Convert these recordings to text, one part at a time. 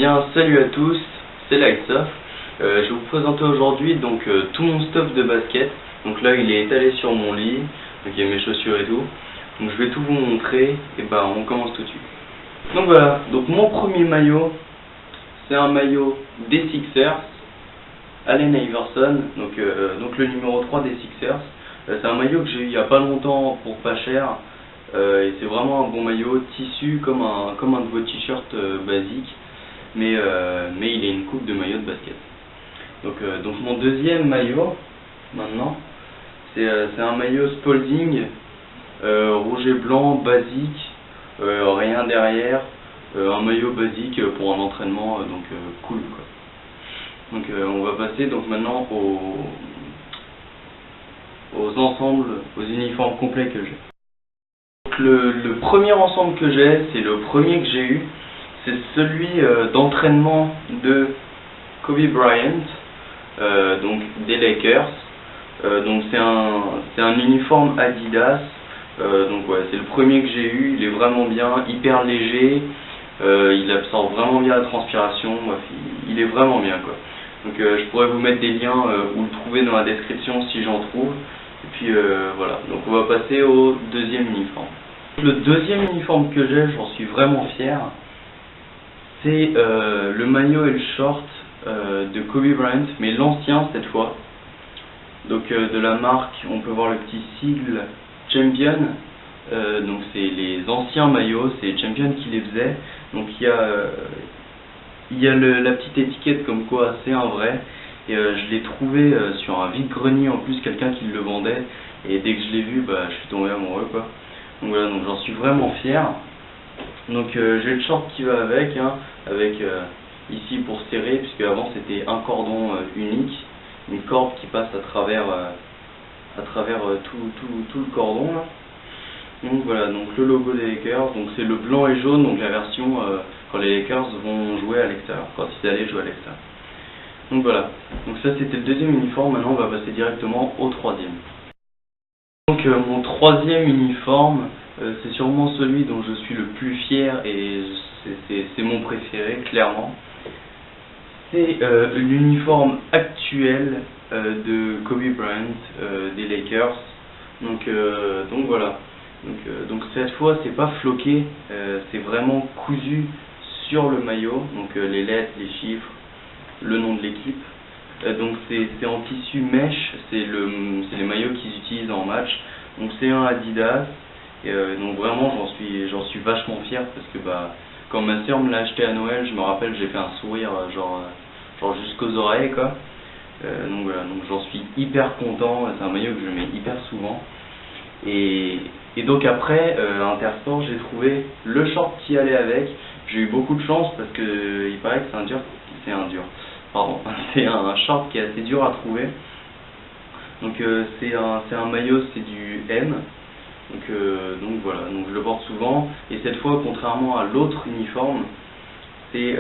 bien, salut à tous, c'est Lightsoft. Je vais vous présenter aujourd'hui donc tout mon stuff de basket. Donc là il est étalé sur mon lit, donc il y a mes chaussures et tout. Donc je vais tout vous montrer et ben on commence tout de suite. Donc voilà, donc mon premier maillot, c'est un maillot des Sixers, Allen Iverson, donc le numéro 3 des Sixers. C'est un maillot que j'ai eu il y a pas longtemps pour pas cher. Et c'est vraiment un bon maillot, tissu comme un de vos t-shirts basiques, mais il est une coupe de maillot de basket. Donc mon deuxième maillot, maintenant, c'est un maillot Spalding, rouge et blanc, basique, rien derrière, un maillot basique pour un entraînement, cool quoi. Donc on va passer donc maintenant aux ensembles, aux uniformes complets que j'ai. Le premier ensemble que j'ai, c'est le premier que j'ai eu, c'est celui d'entraînement de Kobe Bryant, donc des Lakers. Donc c'est un uniforme Adidas, donc ouais, c'est le premier que j'ai eu. Il est vraiment bien, hyper léger, il absorbe vraiment bien la transpiration, bref, il est vraiment bien quoi. Donc je pourrais vous mettre des liens ou le trouver dans la description si j'en trouve. Et puis voilà, donc on va passer au deuxième uniforme. Le deuxième uniforme que j'ai, j'en suis vraiment fier, c'est le maillot et le short de Kobe Bryant, mais l'ancien cette fois. Donc de la marque, on peut voir le petit sigle Champion, donc c'est les anciens maillots, c'est Champion qui les faisait. Donc il y a la petite étiquette comme quoi c'est un vrai. Et je l'ai trouvé sur un vide-grenier en plus, quelqu'un qui le vendait, et dès que je l'ai vu, je suis tombé amoureux quoi. Donc voilà, donc j'en suis vraiment fier. Donc j'ai le short qui va avec, avec ici pour serrer, puisque avant c'était un cordon unique, une corde qui passe à travers tout le cordon là. Donc voilà, donc le logo des Lakers, donc c'est le blanc et jaune, donc la version quand les Lakers vont jouer à l'extérieur, quand ils allaient jouer à l'extérieur. Donc voilà, donc ça c'était le deuxième uniforme, maintenant on va passer directement au troisième. Donc mon troisième uniforme, c'est sûrement celui dont je suis le plus fier et c'est mon préféré clairement. C'est l'uniforme actuel de Kobe Bryant des Lakers. Donc voilà, donc cette fois c'est pas floqué, c'est vraiment cousu sur le maillot, donc les lettres, les chiffres, le nom de l'équipe. Donc c'est en tissu mèche, c'est les maillots qu'ils utilisent en match. Donc c'est un Adidas, et donc vraiment j'en suis vachement fier parce que quand ma soeur me l'a acheté à Noël, je me rappelle, j'ai fait un sourire genre jusqu'aux oreilles quoi. Donc voilà, donc j'en suis hyper content, c'est un maillot que je mets hyper souvent. Et donc après Intersport, j'ai trouvé le short qui allait avec. J'ai eu beaucoup de chance parce que il paraît que c'est un short qui est assez dur à trouver. Donc c'est un maillot, c'est du M. Donc voilà, donc je le porte souvent. Et cette fois, contrairement à l'autre uniforme, c'est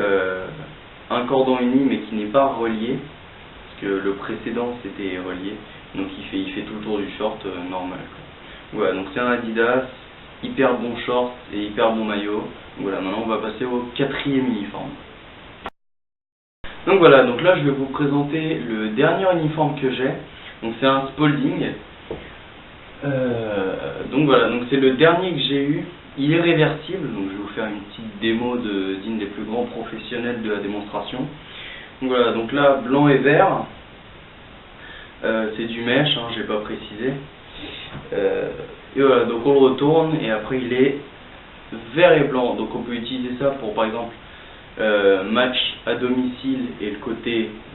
un cordon uni mais qui n'est pas relié, parce que le précédent c'était relié. Donc il fait tout le tour du short normal quoi. Voilà, donc c'est un Adidas, hyper bon short et hyper bon maillot. Donc voilà, maintenant on va passer au quatrième uniforme. Donc voilà, donc là je vais vous présenter le dernier uniforme que j'ai. Donc c'est un Spalding. Donc voilà, donc c'est le dernier que j'ai eu. Il est réversible, donc je vais vous faire une petite démo d'une des plus grands professionnels de la démonstration. Donc voilà, donc là blanc et vert. C'est du mèche, j'ai pas précisé. Et voilà, donc on le retourne et après il est vert et blanc. Donc on peut utiliser ça pour par exemple match à domicile et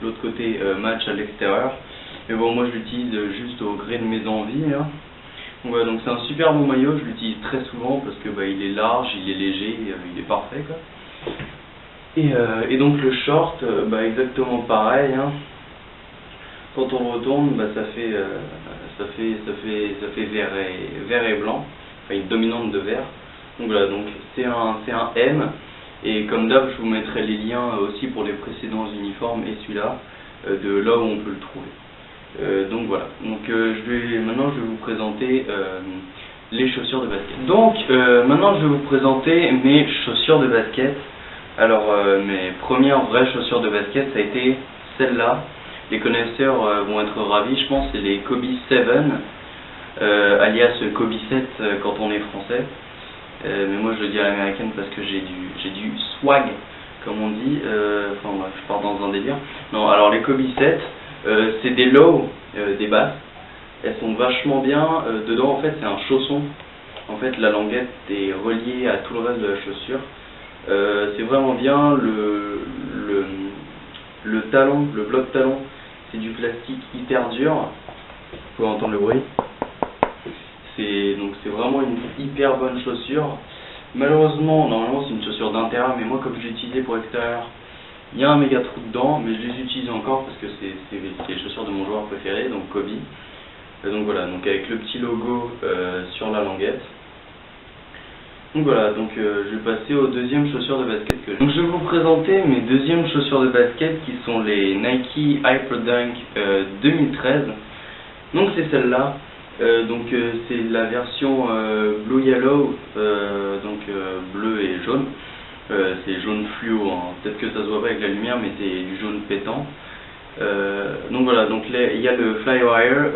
l'autre côté match à l'extérieur. Mais bon, moi je l'utilise juste au gré de mes envies. Donc voilà, donc c'est un super bon maillot, je l'utilise très souvent parce que il est large, il est léger, il est parfait quoi. Et donc le short, exactement pareil. Quand on le retourne, ça fait vert et blanc, enfin une dominante de vert. Donc voilà, donc c'est un M. Et comme d'hab, je vous mettrai les liens aussi pour les précédents uniformes et celui-là, de là où on peut le trouver. Donc voilà, donc maintenant je vais vous présenter les chaussures de basket. Donc maintenant je vais vous présenter mes chaussures de basket. Alors mes premières vraies chaussures de basket, ça a été celle-là. Les connaisseurs vont être ravis, je pense, c'est les Kobe 7, alias Kobe 7 quand on est français. Mais moi je le dis à l'américaine parce que j'ai du swag, comme on dit. Enfin bref, je pars dans un délire. Non, alors les Kobe 7, c'est des lows, des basses. Elles sont vachement bien. Dedans en fait c'est un chausson. En fait la languette est reliée à tout le reste de la chaussure. C'est vraiment bien. Le talon, le bloc talon, c'est du plastique hyper dur. Vous pouvez entendre le bruit. Donc c'est vraiment une hyper bonne chaussure. Malheureusement, normalement c'est une chaussure d'intérieur, mais moi comme je l'ai utilisé pour extérieur, il y a un méga trou dedans, mais je les utilise encore parce que c'est les chaussures de mon joueur préféré, donc Kobe. Donc voilà, donc avec le petit logo sur la languette. Donc voilà, donc je vais passer aux deuxièmes chaussures de basket que j'ai. Donc je vais vous présenter mes deuxièmes chaussures de basket qui sont les Nike Hyperdunk 2013. Donc c'est celle-là. C'est la version Blue Yellow, bleu et jaune. C'est jaune fluo, hein. Peut-être que ça se voit pas avec la lumière, mais c'est du jaune pétant. Donc voilà, donc il y a le Flywire,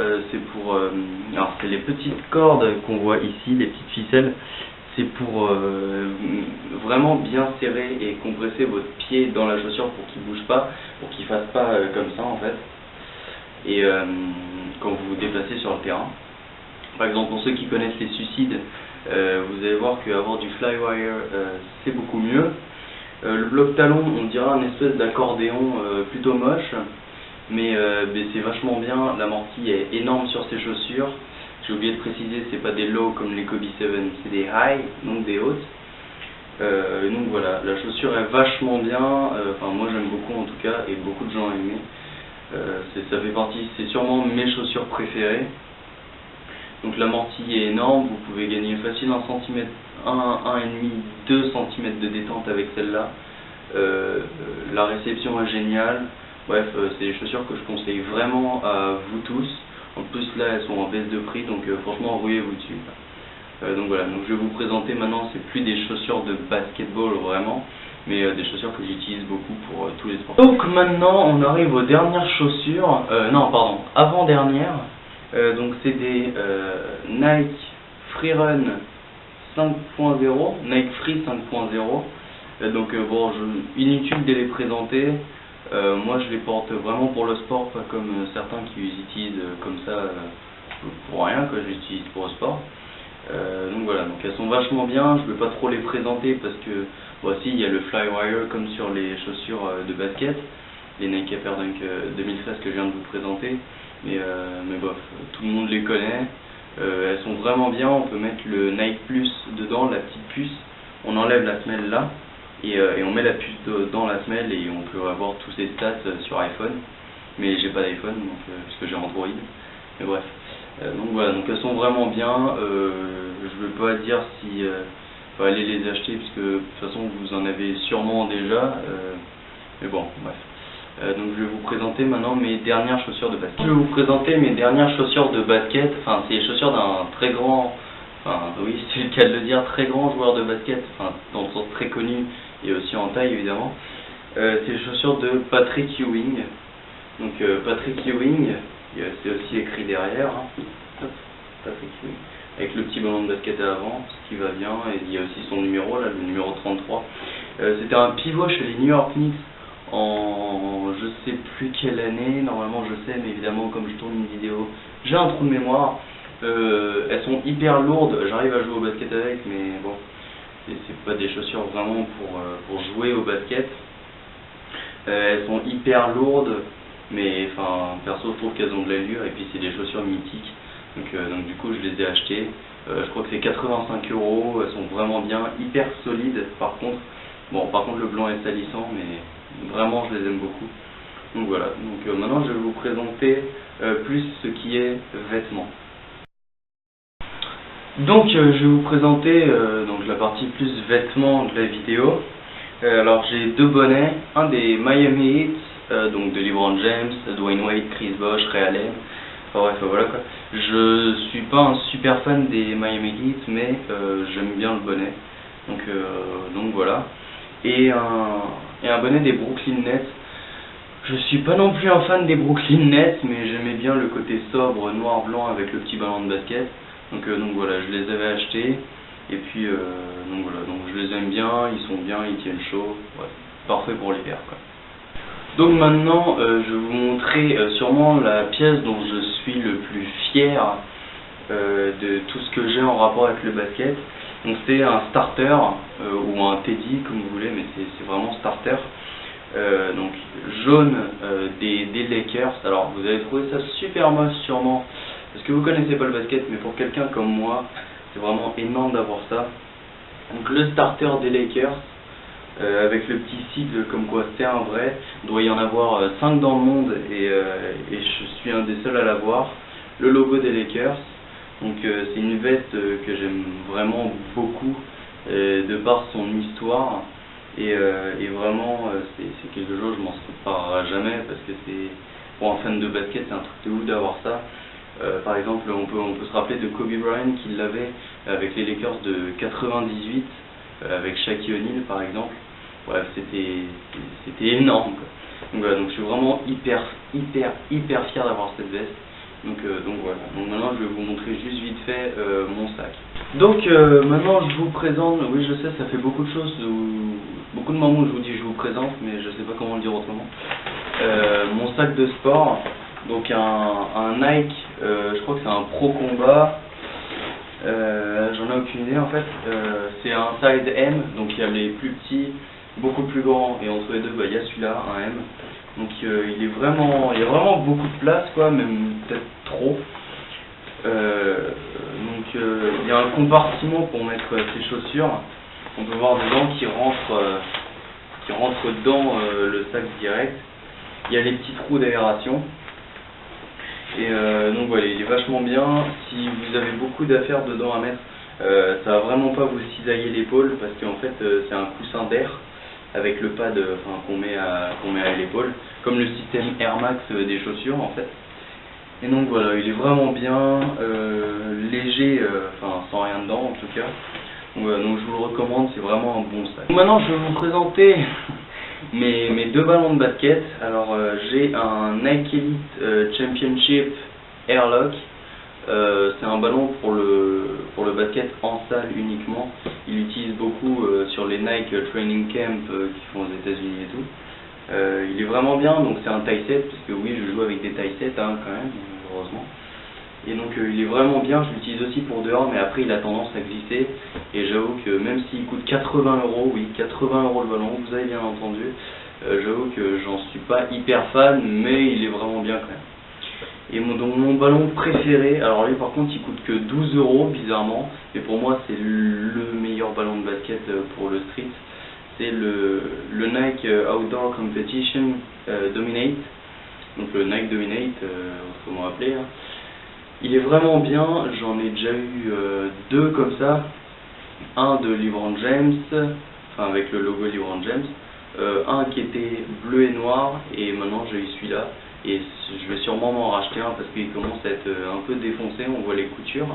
alors c'est les petites cordes qu'on voit ici, les petites ficelles. C'est pour vraiment bien serrer et compresser votre pied dans la chaussure pour qu'il bouge pas, pour qu'il fasse pas comme ça en fait. Et quand vous vous déplacez sur le terrain. Par exemple, pour ceux qui connaissent les suicides, vous allez voir qu'avoir du Flywire, c'est beaucoup mieux. Le bloc talon, on dirait un espèce d'accordéon plutôt moche, mais c'est vachement bien. L'amorti est énorme sur ces chaussures. J'ai oublié de préciser, c'est pas des low comme les Kobe 7, c'est des high, donc des hautes. Donc voilà, la chaussure est vachement bien. Enfin, moi j'aime beaucoup en tout cas, et beaucoup de gens ont aimé. Ça fait partie, c'est sûrement mes chaussures préférées. Donc l'amorti est énorme, vous pouvez gagner facile 1 cm, 1,5, 2 cm de détente avec celle-là. La réception est géniale. Bref, c'est des chaussures que je conseille vraiment à vous tous. En plus là elles sont en baisse de prix, donc franchement rouillez-vous dessus. Donc voilà, donc je vais vous présenter maintenant, c'est plus des chaussures de basketball vraiment, mais des chaussures que j'utilise beaucoup pour tous les sports. Donc maintenant on arrive aux dernières chaussures, non pardon, avant-dernière. Donc c'est des Nike Freerun 5.0, Nike Free 5.0. Bon, inutile de les présenter. Moi je les porte vraiment pour le sport, pas comme certains qui les utilisent comme ça pour rien, que j'utilise pour le sport. Donc voilà, donc elles sont vachement bien. Je ne vais pas trop les présenter parce que voici, il y a le Flywire comme sur les chaussures de basket, les Nike Hyperdunk 2013 que je viens de vous présenter. Mais bof, tout le monde les connaît. Elles sont vraiment bien. On peut mettre le Nike Plus dedans, la petite puce. On enlève la semelle là et on met la puce dans la semelle et on peut avoir tous ses stats sur iPhone. Mais j'ai pas d'iPhone parce que j'ai Android. Mais bref. Donc voilà, donc elles sont vraiment bien. Je veux pas dire si faut aller les acheter parce que de toute façon vous en avez sûrement déjà. Mais bon, bref. Donc je vais vous présenter maintenant mes dernières chaussures de basket. Je vais vous présenter mes dernières chaussures de basket. Enfin, c'est les chaussures d'un très grand, enfin oui, c'est le cas de le dire, très grand joueur de basket, enfin dans le sens très connu et aussi en taille évidemment. C'est les chaussures de Patrick Ewing. Donc Patrick Ewing, c'est aussi écrit derrière. Hein. Hop, Patrick Ewing. Avec le petit ballon de basket à l'avant, ce qui va bien, et il y a aussi son numéro là, le numéro 33. C'était un pivot chez les New York Knicks en je sais plus quelle année, normalement je sais, mais évidemment comme je tourne une vidéo, j'ai un trou de mémoire. Elles sont hyper lourdes, j'arrive à jouer au basket avec, mais bon, c'est pas des chaussures vraiment pour jouer au basket. Elles sont hyper lourdes, mais enfin perso je trouve qu'elles ont de l'allure, et puis c'est des chaussures mythiques, donc du coup je les ai achetées. Je crois que c'est 85 €, elles sont vraiment bien, hyper solides par contre. Bon, par contre le blanc est salissant, mais vraiment je les aime beaucoup. Donc voilà, donc maintenant je vais vous présenter plus ce qui est vêtements. Donc je vais vous présenter donc la partie plus vêtements de la vidéo. Alors j'ai deux bonnets, un des Miami Heat, donc de LeBron James, Dwayne Wade, Chris Bosh, Ray Allen. Enfin bref, voilà quoi. Je suis pas un super fan des Miami Heat, mais j'aime bien le bonnet. Donc voilà. et un bonnet des Brooklyn Nets. Je suis pas non plus un fan des Brooklyn Nets, mais j'aimais bien le côté sobre, noir-blanc avec le petit ballon de basket. Donc voilà, je les avais achetés, et puis donc voilà, donc je les aime bien, ils sont bien, ils tiennent chaud, ouais, parfait pour l'hiver quoi. Donc maintenant, je vais vous montrer sûrement la pièce dont je suis le plus fier de tout ce que j'ai en rapport avec le basket. Donc c'est un starter, ou un Teddy comme vous voulez, mais c'est vraiment starter. Donc jaune des Lakers. Alors vous allez trouver ça super moche sûrement, parce que vous connaissez pas le basket, mais pour quelqu'un comme moi, c'est vraiment énorme d'avoir ça. Donc le starter des Lakers, avec le petit sigle comme quoi c'est un vrai. Il doit y en avoir 5 dans le monde, et je suis un des seuls à l'avoir. Le logo des Lakers. Donc c'est une veste que j'aime vraiment beaucoup, de par son histoire. Et vraiment, c'est quelque chose, je m'en séparerai jamais, parce que c'est, pour un fan de basket, c'est un truc de ouf d'avoir ça. Par exemple, on peut se rappeler de Kobe Bryant qui l'avait avec les Lakers de 98, avec Shaquille O'Neal par exemple. Bref, c'était énorme quoi. Donc voilà, donc je suis vraiment hyper fier d'avoir cette veste. Donc voilà, donc maintenant je vais vous montrer juste vite fait mon sac. Donc maintenant je vous présente, oui je sais ça fait beaucoup de choses, beaucoup de moments où je vous dis je vous présente, mais je sais pas comment le dire autrement. Mon sac de sport, donc un Nike, je crois que c'est un Pro Combat, j'en ai aucune idée en fait, c'est un size M, donc il y a les plus petits, beaucoup plus grands, et entre les deux il y a celui-là, un M. Donc il y a vraiment beaucoup de place quoi, même peut-être trop. Donc il y a un compartiment pour mettre ses chaussures. On peut voir des gens qui rentrent dedans le sac direct. Il y a les petits trous d'aération. Et donc voilà, il est vachement bien. Si vous avez beaucoup d'affaires dedans à mettre, ça va vraiment pas vous cisailler l'épaule, parce qu'en fait c'est un coussin d'air avec le pad qu'on met à l'épaule, comme le système Air Max des chaussures en fait. Et donc voilà, il est vraiment bien, léger, sans rien dedans en tout cas. Donc, voilà, donc je vous le recommande, c'est vraiment un bon sac. Donc maintenant je vais vous présenter mes deux ballons de basket. Alors j'ai un Nike Elite Championship Airlock. C'est un ballon pour le basket en salle uniquement. Il l'utilise beaucoup sur les Nike Training Camp qui font aux États-Unis et tout. Il est vraiment bien, donc c'est un tie set, parce que oui, je joue avec des tie sets quand même, heureusement. Et donc il est vraiment bien, je l'utilise aussi pour dehors, mais après il a tendance à glisser. Et j'avoue que même s'il coûte 80 €, oui, 80 € le ballon, vous avez bien entendu, j'avoue que j'en suis pas hyper fan, mais il est vraiment bien quand même. Et donc mon ballon préféré, alors lui par contre il coûte que 12 € bizarrement, mais pour moi c'est le meilleur ballon de basket pour le street. C'est le Nike Outdoor Competition Dominate, donc le Nike Dominate, autrement appelé. Hein. Il est vraiment bien, j'en ai déjà eu deux comme ça, un de LeBron James, enfin avec le logo LeBron James, un qui était bleu et noir, et maintenant j'ai eu celui-là. Et je vais sûrement m'en racheter un parce qu'il commence à être un peu défoncé, on voit les coutures.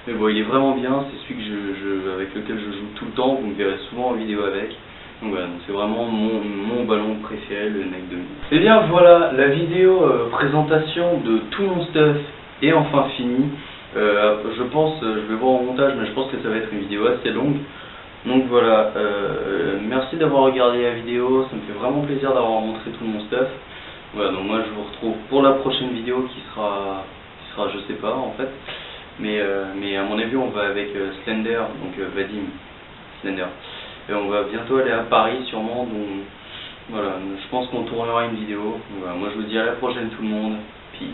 Mais bon, il est vraiment bien, c'est celui que avec lequel je joue tout le temps, vous me verrez souvent en vidéo avec. Donc voilà, c'est vraiment mon ballon préféré, le Nike 2000. Et bien voilà, la vidéo présentation de tout mon stuff est enfin finie. Je pense, je vais voir au montage, mais je pense que ça va être une vidéo assez longue. Donc voilà, merci d'avoir regardé la vidéo, ça me fait vraiment plaisir d'avoir montré tout mon stuff. Voilà, donc moi je vous retrouve pour la prochaine vidéo qui sera je sais pas en fait, mais à mon avis on va avec Slender, donc Vadim Slender, et on va bientôt aller à Paris sûrement, donc voilà, je pense qu'on tournera une vidéo. Voilà, moi je vous dis à la prochaine tout le monde, peace.